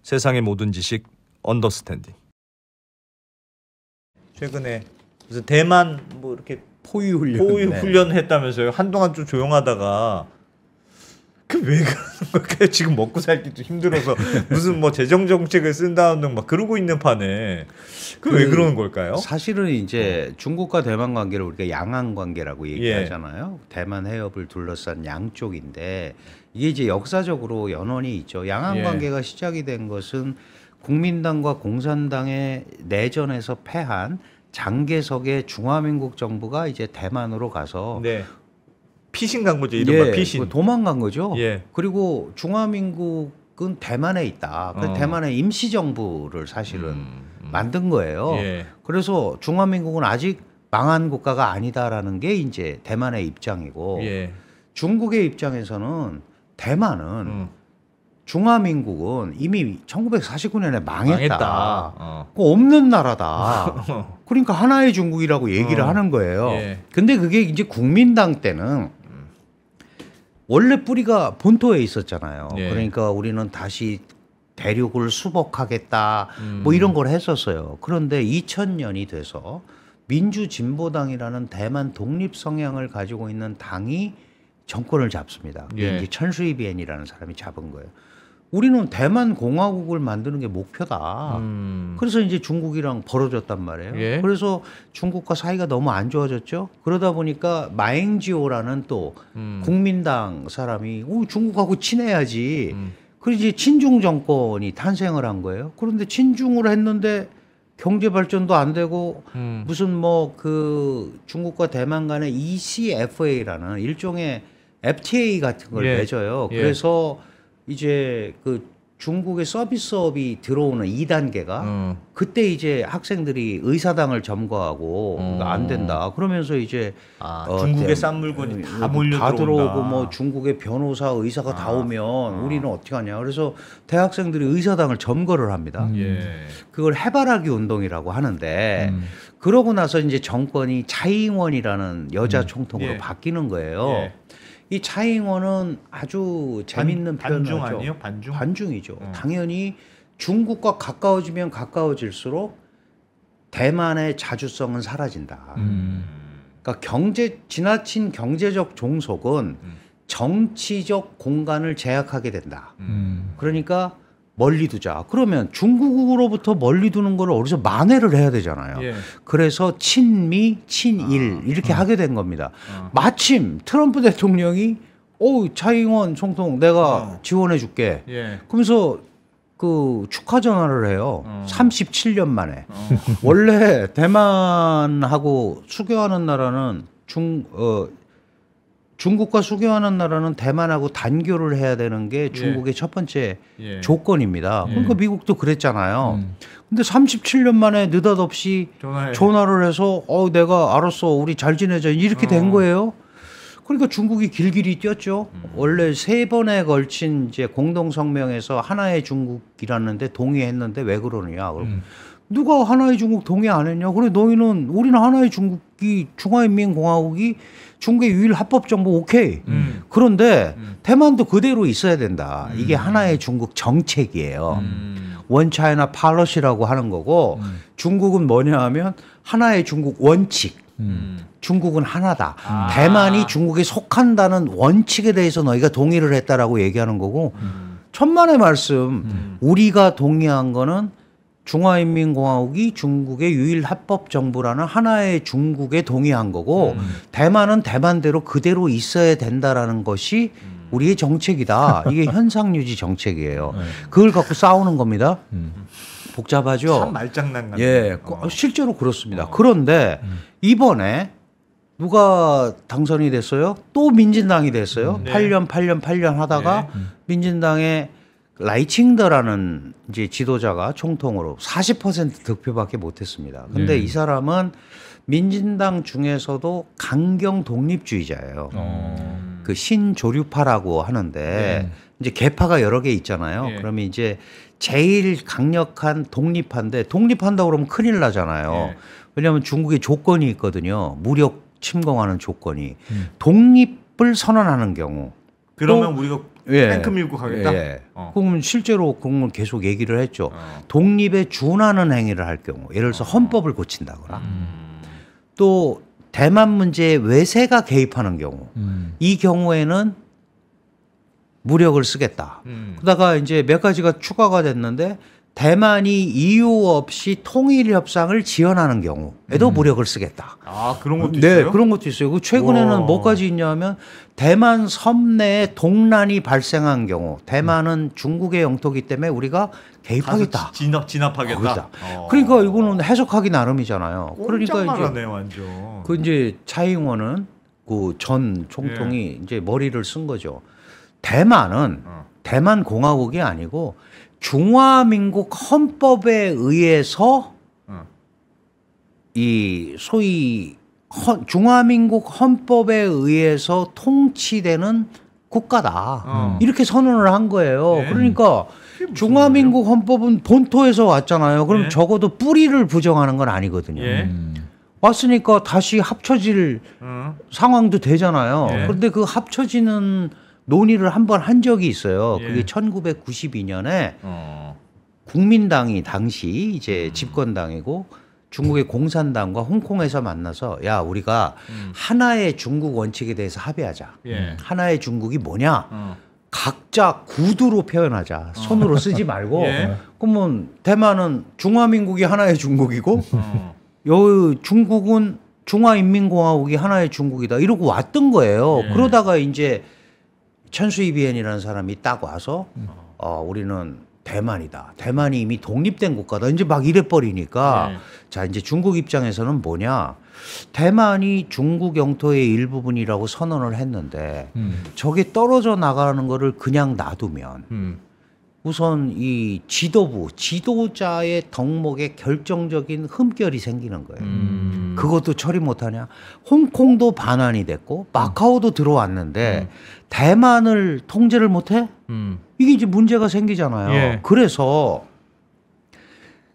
세상의 모든 지식 언더스탠딩. 최근에 무슨 대만 뭐 이렇게 포유 훈련 했다면서요. 한동안 좀 조용하다가 그 왜 그러는 걸까요? 지금 먹고 살기도 힘들어서 무슨 뭐 재정 정책을 쓴다는 막 그러고 있는 판에 그 왜 그러는 걸까요? 사실은 이제 중국과 대만 관계를 우리가 양안 관계라고 얘기하잖아요. 대만 해협을 둘러싼 양쪽인데 이게 이제 역사적으로 연원이 있죠. 양안 관계가 시작이 된 것은 국민당과 공산당의 내전에서 패한 장개석의 중화민국 정부가 이제 대만으로 가서 피신 간 거죠. 이른바 피신. 도망간 거죠. 그리고 중화민국은 대만에 있다. 그래서 대만의 임시정부를 사실은 만든 거예요. 그래서 중화민국은 아직 망한 국가가 아니다라는 게 이제 대만의 입장이고 중국의 입장에서는 대만은 중화민국은 이미 1949년에 망했다. 없는 나라다. 그러니까 하나의 중국이라고 얘기를 하는 거예요. 근데 그게 이제 국민당 때는 원래 뿌리가 본토에 있었잖아요. 그러니까 우리는 다시 대륙을 수복하겠다. 뭐 이런 걸 했었어요. 그런데 2000년이 돼서 민주진보당이라는 대만 독립 성향을 가지고 있는 당이 정권을 잡습니다. 이제 천수이비엔이라는 사람이 잡은 거예요. 우리는 대만 공화국을 만드는 게 목표다. 그래서 이제 중국이랑 벌어졌단 말이에요. 그래서 중국과 사이가 너무 안 좋아졌죠. 그러다 보니까 마eng지오라는 또 국민당 사람이 중국하고 친해야지. 그래서 이제 친중 정권이 탄생을 한 거예요. 그런데 친중을 했는데 경제 발전도 안 되고 무슨 뭐 그 중국과 대만 간의 ECFA라는 일종의 FTA 같은 걸 맺어요. 그래서 이제 그 중국의 서비스업이 들어오는 2단계가 그때 이제 학생들이 의사당을 점거하고 안 된다. 그러면서 이제 중국의 싼 물건이 다 몰려 다 들어온다. 들어오고 뭐 중국의 변호사 의사가 다 오면 우리는 어떻게 하냐. 그래서 대학생들이 의사당을 점거를 합니다. 그걸 해바라기 운동이라고 하는데 그러고 나서 이제 정권이 차이잉원이라는 여자 총통으로 바뀌는 거예요. 이 차이잉원은 아주 재밌는 표현을 반중 하죠. 아니에요? 반중? 반중이죠. 당연히 중국과 가까워지면 가까워질수록 대만의 자주성은 사라진다. 그러니까 지나친 경제적 종속은 정치적 공간을 제약하게 된다. 그러니까 멀리 두자. 그러면 중국으로부터 멀리 두는 걸 어디서 만회를 해야 되잖아요. 그래서 친미, 친일 이렇게 하게 된 겁니다. 마침 트럼프 대통령이 차이잉원 총통 내가 지원해 줄게. 그러면서 그 축하 전화를 해요. 37년 만에. 원래 대만하고 수교하는 나라는 중국과 수교하는 나라는 대만하고 단교를 해야 되는 게 중국의 첫 번째 조건입니다. 그러니까 미국도 그랬잖아요. 근데 37년 만에 느닷없이 전화를 해서 내가 알았어 우리 잘 지내자 이렇게 된 거예요. 그러니까 중국이 길길이 뛰었죠. 원래 3번에 걸친 이제 공동성명에서 하나의 중국이라는데 동의했는데 왜 그러느냐. 그럼 누가 하나의 중국 동의 안 했냐. 그래 우리는 하나의 중국이 중화인민공화국이 중국의 유일 합법 정부 오케이. 그런데 대만도 그대로 있어야 된다. 이게 하나의 중국 정책이에요. 원 차이나 팔러시라고 하는 거고 중국은 뭐냐 하면 하나의 중국 원칙. 중국은 하나다. 대만이 중국에 속한다는 원칙에 대해서 너희가 동의를 했다라고 얘기하는 거고 천만의 말씀 우리가 동의한 거는 중화인민공화국이 중국의 유일 합법 정부라는 하나의 중국에 동의한 거고 대만은 대만대로 그대로 있어야 된다라는 것이 우리의 정책이다. 이게 현상유지 정책이에요. 그걸 갖고 싸우는 겁니다. 복잡하죠. 참 말장난 같네. 실제로 그렇습니다. 그런데 이번에 누가 당선이 됐어요? 또 민진당이 됐어요. 8년 하다가 민진당의 라이칭더라는 이제 지도자가 총통으로 40% 득표밖에 못했습니다. 근데 이 사람은 민진당 중에서도 강경 독립주의자예요. 그 신조류파라고 하는데 이제 계파가 여러 개 있잖아요. 그러면 이제 제일 강력한 독립파인데 독립한다고 그러면 큰일 나잖아요. 왜냐하면 중국에 조건이 있거든요. 무력 침공하는 조건이. 독립을 선언하는 경우. 그러면 우리가 탱크 밀고 가겠다. 그러면 실제로 그건 계속 얘기를 했죠. 독립에 준하는 행위를 할 경우, 예를 들어서 헌법을 고친다거나, 또 대만 문제에 외세가 개입하는 경우, 이 경우에는 무력을 쓰겠다. 그러다가 이제 몇 가지가 추가가 됐는데, 대만이 이유 없이 통일 협상을 지연하는 경우에도 무력을 쓰겠다. 아, 그런 것도 네, 있어요? 그런 것도 있어요. 최근에는 와. 뭐까지 있냐면 대만 섬 내에 동란이 발생한 경우, 대만은 중국의 영토기 때문에 우리가 개입하겠다. 진압하겠다. 그러니까 이거는 해석하기 나름이잖아요. 그러니까 꼼짝말하네, 완전. 그 이제 차이잉원은 그 전 총통이 이제 머리를 쓴 거죠. 대만은 대만 공화국이 아니고 중화민국 헌법에 의해서 이 소위 중화민국 헌법에 의해서 통치되는 국가다. 이렇게 선언을 한 거예요. 그러니까 중화민국 헌법은 본토에서 왔잖아요. 그럼 적어도 뿌리를 부정하는 건 아니거든요. 왔으니까 다시 합쳐질 상황도 되잖아요. 그런데 그 합쳐지는 논의를 한 번 한 적이 있어요. 그게 1992년에 국민당이 당시 이제 집권당이고 중국의 공산당과 홍콩에서 만나서 야, 우리가 하나의 중국 원칙에 대해서 합의하자. 하나의 중국이 뭐냐? 각자 구두로 표현하자. 손으로 쓰지 말고. 그러면 대만은 중화민국이 하나의 중국이고 여기 중국은 중화인민공화국이 하나의 중국이다. 이러고 왔던 거예요. 그러다가 이제 천수이비엔이라는 사람이 딱 와서 우리는 대만이다. 대만이 이미 독립된 국가다. 이제 막 이래 버리니까 자, 이제 중국 입장에서는 뭐냐? 대만이 중국 영토의 일부분이라고 선언을 했는데 저게 떨어져 나가는 거를 그냥 놔두면 우선 이 지도자의 덕목에 결정적인 흠결이 생기는 거예요. 그것도 처리 못하냐? 홍콩도 반환이 됐고 마카오도 들어왔는데 대만을 통제를 못해? 이게 이제 문제가 생기잖아요. 그래서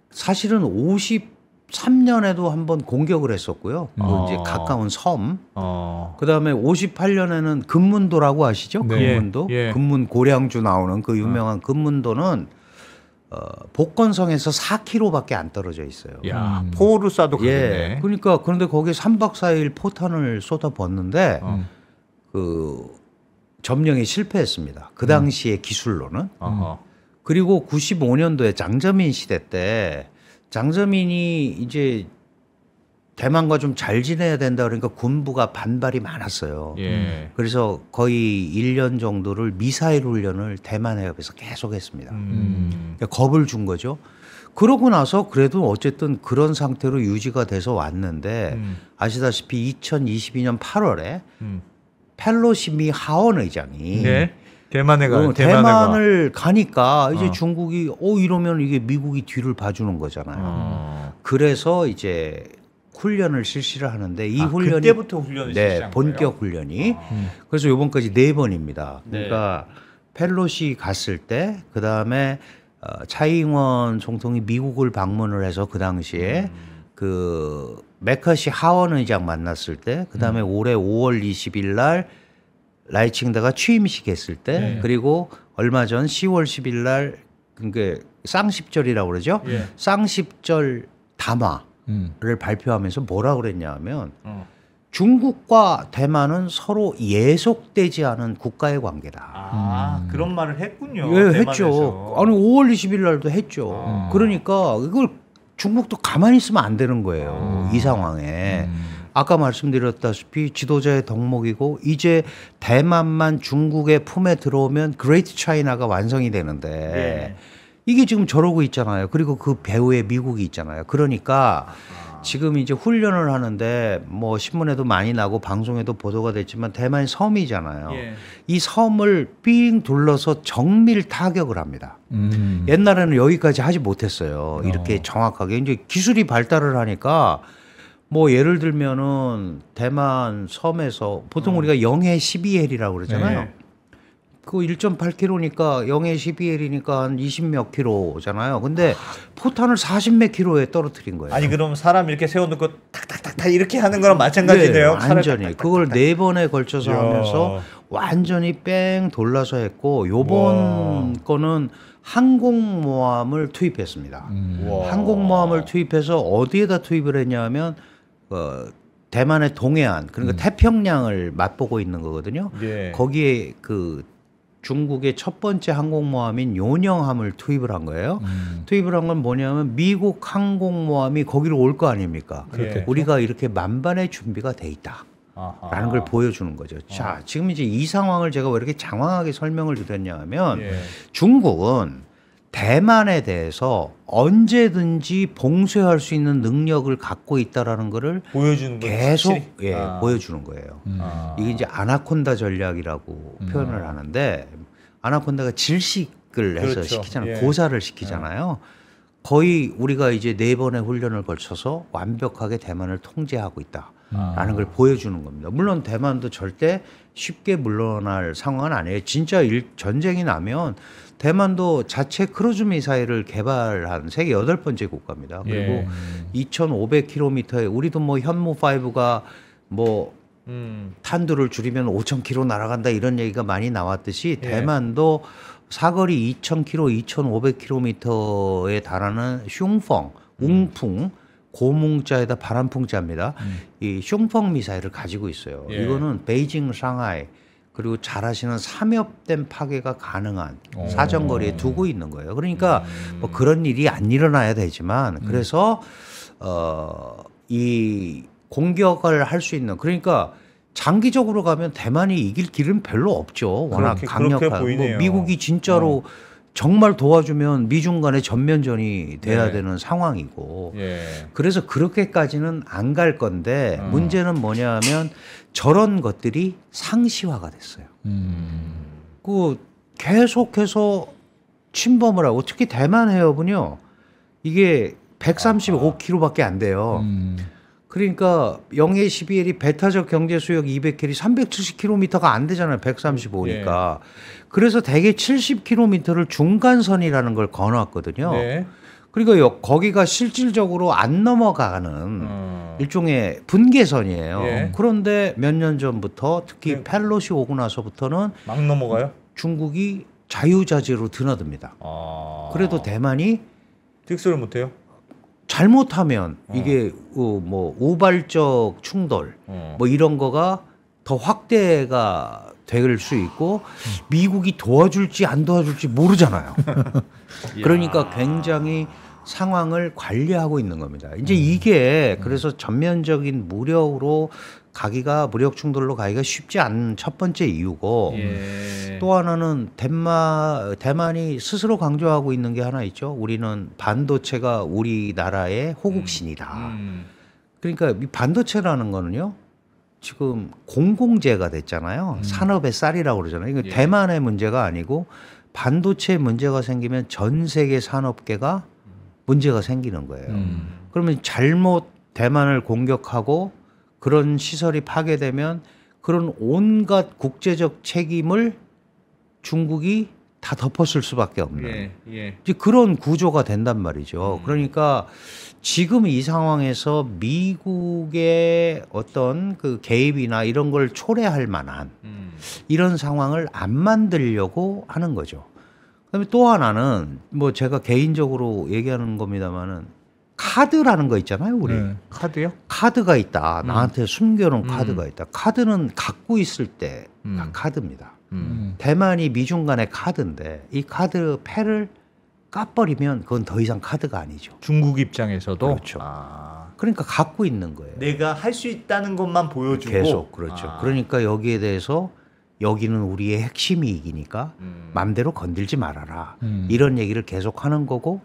사실은 53년에도 한번 공격을 했었고요. 이제 가까운 섬. 그다음에 58년에는 금문도라고 아시죠? 금문도. 금문 고량주 나오는 그 유명한 금문도는 복건성에서 4km밖에 안 떨어져 있어요. 야, 포로 쏴도 가겠네. 그러니까 그런데 거기에 3박 4일 포탄을 쏟아붓는데 그 점령에 실패했습니다. 그 당시의 기술로는. 그리고 95년도에 장저민 시대 때 장저민이 이제 대만과 좀 잘 지내야 된다 그러니까 군부가 반발이 많았어요. 그래서 거의 1년 정도를 미사일 훈련을 대만 해협에서 계속 했습니다. 그러니까 겁을 준 거죠. 그러고 나서 그래도 어쨌든 그런 상태로 유지가 돼서 왔는데 아시다시피 2022년 8월에 펠로시 미 하원 의장이 대만을 가니까 이제 중국이 이러면 이게 미국이 뒤를 봐주는 거잖아요. 그래서 이제 훈련을 실시를 하는데 이 훈련이 그때부터 훈련을 실시한 본격 거예요? 훈련이 그래서 이번까지 4번입니다. 그러니까 펠로시 갔을 때 그다음에 차이잉원 총통이 미국을 방문을 해서 그 당시에 그 메커시 하원 의장 만났을 때 그다음에 올해 5월 20일 날 라이칭다가 취임식 했을 때 그리고 얼마 전 10월 10일 날 그러니까 쌍십절이라고 그러죠. 쌍십절 담화를 발표하면서 뭐라 그랬냐 하면 중국과 대만은 서로 예속되지 않은 국가의 관계다. 그런 말을 했군요. 했죠. 아니 5월 20일 날도 했죠. 그러니까 이걸 중국도 가만히 있으면 안 되는 거예요. 이 상황에. 아까 말씀드렸다시피 지도자의 덕목이고 이제 대만만 중국의 품에 들어오면 그레이트 차이나가 완성이 되는데 이게 지금 저러고 있잖아요. 그리고 그 배후에 미국이 있잖아요. 그러니까 지금 이제 훈련을 하는데 뭐 신문에도 많이 나고 방송에도 보도가 됐지만 대만이 섬이잖아요. 이 섬을 삥 둘러서 정밀 타격을 합니다. 옛날에는 여기까지 하지 못했어요. 이렇게 정확하게. 이제 기술이 발달을 하니까 뭐 예를 들면은 대만 섬에서 보통 우리가 영해 12L이라고 그러잖아요. 그 1.8km니까 영해 12L이니까 한 20몇 킬로잖아요. 근데 포탄을 40몇 킬로에 떨어뜨린 거예요. 아니 그럼 사람 이렇게 세워놓고 탁탁탁탁 이렇게 하는 거랑 마찬가지네요. 완전히 그걸 4번에 걸쳐서 하면서 완전히 뺑 돌려서 했고 요번 거는 항공모함을 투입했습니다. 항공모함을 투입해서 어디에다 투입을 했냐면 대만의 동해안 그러니까 태평양을 맛보고 있는 거거든요. 예. 거기에 그 중국의 첫 번째 항공모함인 요녕함을 투입을 한 거예요. 투입을 한 건 뭐냐면 미국 항공모함이 거기로 올 거 아닙니까? 그렇겠죠. 우리가 이렇게 만반의 준비가 돼 있다. 라는 걸 보여주는 거죠. 자, 지금 이제 이 상황을 제가 왜 이렇게 장황하게 설명을 드렸냐 하면 중국은 대만에 대해서 언제든지 봉쇄할 수 있는 능력을 갖고 있다라는 거를 보여주는 거예요. 계속 보여주는 거예요. 이게 이제 아나콘다 전략이라고 표현을 하는데 아나콘다가 질식을 해서 그렇죠. 시키잖아요. 고사를 시키잖아요. 거의 우리가 이제 4번의 훈련을 걸쳐서 완벽하게 대만을 통제하고 있다라는 걸 보여주는 겁니다. 물론 대만도 절대 쉽게 물러날 상황은 아니에요. 진짜 전쟁이 나면 대만도 자체 크루즈 미사일을 개발한 세계 8번째 국가입니다. 그리고 2,500km에 우리도 뭐 현무 5가 뭐 탄두를 줄이면 5,000km 날아간다 이런 얘기가 많이 나왔듯이 대만도 사거리 2,000km, 2,500km에 달하는 슝펑, 웅풍 고뭉자에다 바람풍자입니다. 이 슝펑 미사일을 가지고 있어요. 이거는 베이징, 상하이 그리고 잘 아시는 삼엽된 파괴가 가능한 사정거리에 두고 있는 거예요. 그러니까 뭐 그런 일이 안 일어나야 되지만 그래서 이 공격을 할 수 있는 그러니까 장기적으로 가면 대만이 이길 길은 별로 없죠. 워낙 강력하고 뭐 미국이 진짜로 정말 도와주면 미중 간의 전면전이 돼야 되는 상황이고 그래서 그렇게까지는 안 갈 건데 문제는 뭐냐 하면 저런 것들이 상시화가 됐어요. 그 계속해서 침범을 하고 특히 대만 해협은요 이게 135km밖에 안 돼요. 그러니까 영해 12일이 배타적 경제 수역 200km 370km가 안 되잖아요. 135니까. 그래서 대개 70km를 중간선이라는 걸 거놨거든요. 그러니까 거기가 실질적으로 안 넘어가는 일종의 분계선이에요. 그런데 몇 년 전부터 특히 펠로시 오고 나서부터는 막 넘어가요? 중국이 자유자재로 드나듭니다. 그래도 대만이 특수를 못해요? 잘못하면 이게 뭐 우발적 충돌 뭐 이런 거가 더 확대가 될 수 있고 미국이 도와줄지 안 도와줄지 모르잖아요. 그러니까 굉장히 상황을 관리하고 있는 겁니다. 이제 이게 그래서 전면적인 무력 충돌로 가기가 쉽지 않은 첫 번째 이유고 또 하나는 대만이 스스로 강조하고 있는 게 하나 있죠. 우리는 반도체가 우리나라의 호국신이다. 그러니까 이 반도체라는 거는요. 지금 공공재가 됐잖아요. 산업의 쌀이라고 그러잖아요. 이거 대만의 문제가 아니고 반도체 문제가 생기면 전 세계 산업계가 문제가 생기는 거예요. 그러면 잘못 대만을 공격하고 그런 시설이 파괴되면 그런 온갖 국제적 책임을 중국이 다 덮었을 수밖에 없는 이제 그런 구조가 된단 말이죠. 그러니까 지금 이 상황에서 미국의 어떤 그 개입이나 이런 걸 초래할 만한 이런 상황을 안 만들려고 하는 거죠. 그다음에 또 하나는 뭐 제가 개인적으로 얘기하는 겁니다만은 카드라는 거 있잖아요, 우리. 카드요? 카드가 있다. 나한테 숨겨놓은 카드가 있다. 카드는 갖고 있을 때가 카드입니다. 대만이 미중 간의 카드인데 이 카드 패를 까버리면 그건 더 이상 카드가 아니죠. 중국 입장에서도 그렇죠. 그러니까 갖고 있는 거예요. 내가 할 수 있다는 것만 보여주고 계속 그렇죠. 그러니까 여기에 대해서 여기는 우리의 핵심 이익이니까 맘대로 건들지 말아라. 이런 얘기를 계속 하는 거고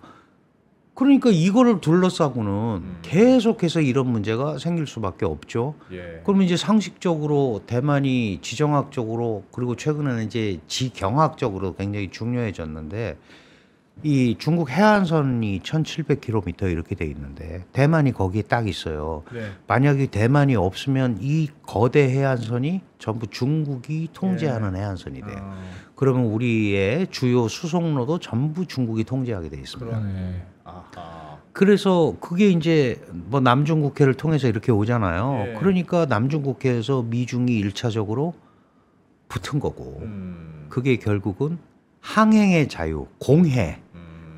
그러니까 이거를 둘러싸고는 계속해서 이런 문제가 생길 수밖에 없죠. 그러면 이제 상식적으로 대만이 지정학적으로 그리고 최근에는 이제 지경학적으로 굉장히 중요해졌는데 이 중국 해안선이 1,700km 이렇게 돼 있는데 대만이 거기에 딱 있어요. 만약에 대만이 없으면 이 거대 해안선이 전부 중국이 통제하는 해안선이 돼요. 그러면 우리의 주요 수송로도 전부 중국이 통제하게 돼 있습니다. 그래서 그게 이제 뭐 남중국해를 통해서 이렇게 오잖아요. 그러니까 남중국해에서 미중이 1차적으로 붙은 거고 그게 결국은 항행의 자유, 공해,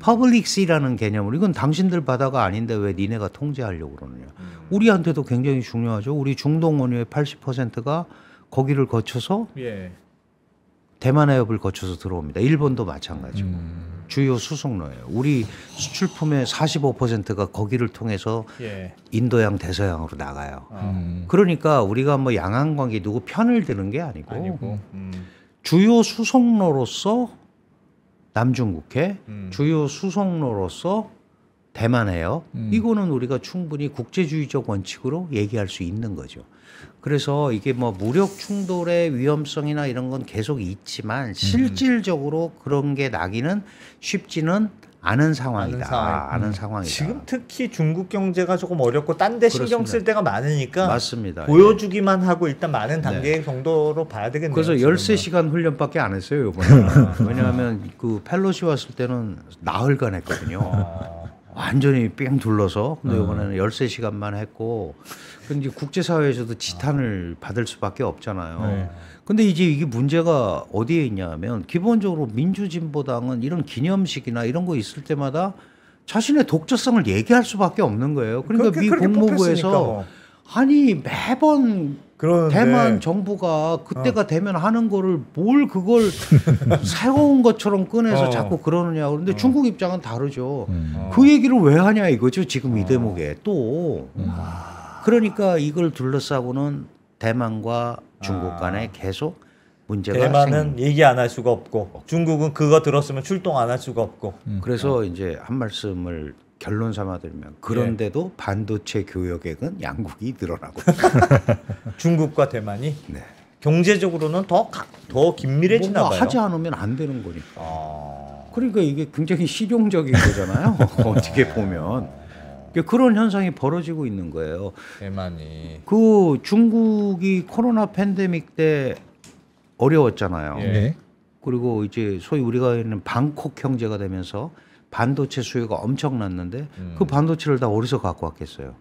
퍼블릭시라는 개념으로 이건 당신들 바다가 아닌데 왜 니네가 통제하려고 그러느냐. 우리한테도 굉장히 중요하죠. 우리 중동 원유의 80%가 거기를 거쳐서 예. 대만 해협을 거쳐서 들어옵니다. 일본도 마찬가지고 주요 수송로예요. 우리 수출품의 45%가 거기를 통해서 예. 인도양 대서양으로 나가요. 그러니까 우리가 뭐 양안 관계 누구 편을 드는 게 아니고 주요 수송로로서 남중국해, 주요 수송로로서 대만 해협 이거는 우리가 충분히 국제주의적 원칙으로 얘기할 수 있는 거죠. 그래서 이게 뭐 무력 충돌의 위험성이나 이런 건 계속 있지만 실질적으로 그런 게 나기는 쉽지는 않은 상황이다. 않은 상황이다. 지금 특히 중국 경제가 조금 어렵고 딴 데 신경 쓸 때가 많으니까 맞습니다. 보여주기만 하고 일단 많은 단계 정도로 봐야 되겠네요. 그래서 13시간 훈련밖에 안 했어요, 이번에. 왜냐하면 그 펠로시 왔을 때는 나흘간 했거든요. 완전히 삥 둘러서. 근데 이번에는 13시간만 했고 근데 이제 국제사회에서도 지탄을 받을 수밖에 없잖아요. 네. 근데 이제 이게 문제가 어디에 있냐면 기본적으로 민주진보당은 이런 기념식이나 이런 거 있을 때마다 자신의 독자성을 얘기할 수밖에 없는 거예요. 그러니까 미 국무부에서 뭐. 아니 매번 그러는데. 대만 정부가 그때가 되면 하는 거를 뭘 그걸 새로운 것처럼 꺼내서 자꾸 그러느냐. 그런데 중국 입장은 다르죠. 그 얘기를 왜 하냐 이거죠. 지금 이 대목에 또. 그러니까 이걸 둘러싸고는 대만과 중국 간에 계속 문제가 대만은 얘기 안 할 수가 없고 중국은 그거 들었으면 출동 안 할 수가 없고 그래서 이제 한 말씀을 결론 삼아드리면 그런데도 반도체 교역액은 양국이 늘어나고 중국과 대만이 네. 경제적으로는 더 긴밀해지나 뭔가 봐요. 하지 않으면 안 되는 거니까. 그러니까 이게 굉장히 실용적인 거잖아요. 어떻게 보면. 그런 현상이 벌어지고 있는 거예요. 대만이. 그 중국이 코로나 팬데믹 때 어려웠잖아요. 예. 그리고 이제 소위 우리가 있는 방콕 경제가 되면서 반도체 수요가 엄청났는데 그 반도체를 다 어디서 갖고 왔겠어요?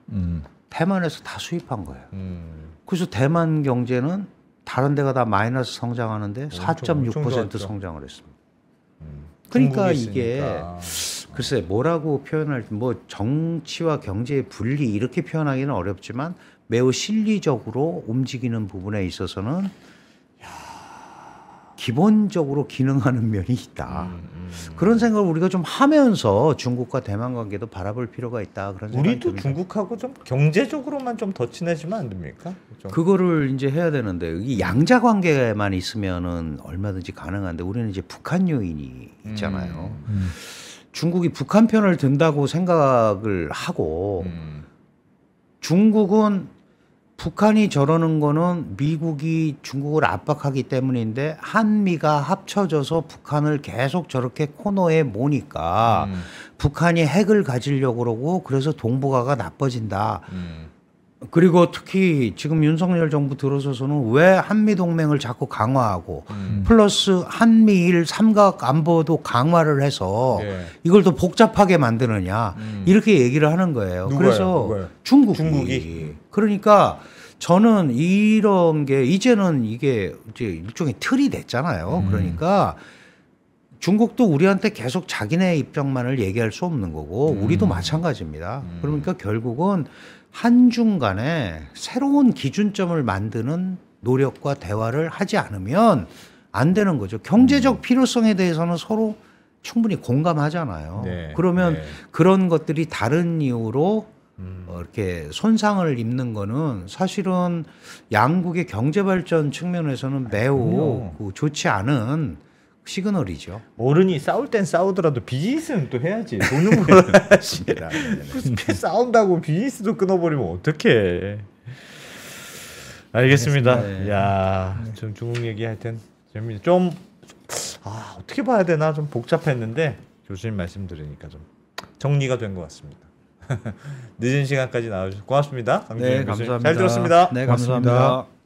대만에서 다 수입한 거예요. 그래서 대만 경제는 다른 데가 다 마이너스 성장하는데 4.6% 성장을 했습니다. 그러니까 이게 글쎄 뭐라고 표현할 뭐 정치와 경제의 분리 이렇게 표현하기는 어렵지만 매우 실리적으로 움직이는 부분에 있어서는 기본적으로 기능하는 면이 있다. 그런 생각을 우리가 좀 하면서 중국과 대만 관계도 바라볼 필요가 있다. 그런 생각이 우리도 듭니다. 중국하고 좀 경제적으로만 좀 더 친해지면 안 됩니까? 좀. 그거를 이제 해야 되는데 이 양자 관계만 있으면은 얼마든지 가능한데 우리는 이제 북한 요인이 있잖아요. 중국이 북한 편을 든다고 생각을 하고 중국은 북한이 저러는 거는 미국이 중국을 압박하기 때문인데 한미가 합쳐져서 북한을 계속 저렇게 코너에 모니까 북한이 핵을 가지려고 그러고 그래서 동북아가 나빠진다. 그리고 특히 지금 윤석열 정부 들어서서는 왜 한미동맹을 자꾸 강화하고 플러스 한미일 삼각 안보도 강화를 해서 이걸 더 복잡하게 만드느냐 이렇게 얘기를 하는 거예요. 그래서 중국이. 그러니까 저는 이런 게 이제는 이게 이제 일종의 틀이 됐잖아요. 그러니까 중국도 우리한테 계속 자기네 입장만을 얘기할 수 없는 거고 우리도 마찬가지입니다. 그러니까 결국은 한중 간에 새로운 기준점을 만드는 노력과 대화를 하지 않으면 안 되는 거죠. 경제적 필요성에 대해서는 서로 충분히 공감하잖아요. 네, 그러면 네. 그런 것들이 다른 이유로 이렇게 손상을 입는 거는 사실은 양국의 경제 발전 측면에서는 매우 좋지 않은 시그널이죠. 어른이 싸울 땐 싸우더라도 비즈니스는 또 해야지. 돈은 벌어야지. 싸운다고 비즈니스도 끊어버리면 어떡해. 알겠습니다. 네. 야, 좀 중국 얘기 하여튼 재밌네. 좀 어떻게 봐야 되나 좀 복잡했는데 교수님 말씀 들으니까 좀 정리가 된 것 같습니다. 늦은 시간까지 나와주셔서 고맙습니다. 네, 교수님. 감사합니다. 잘 들었습니다. 네, 고맙습니다. 감사합니다.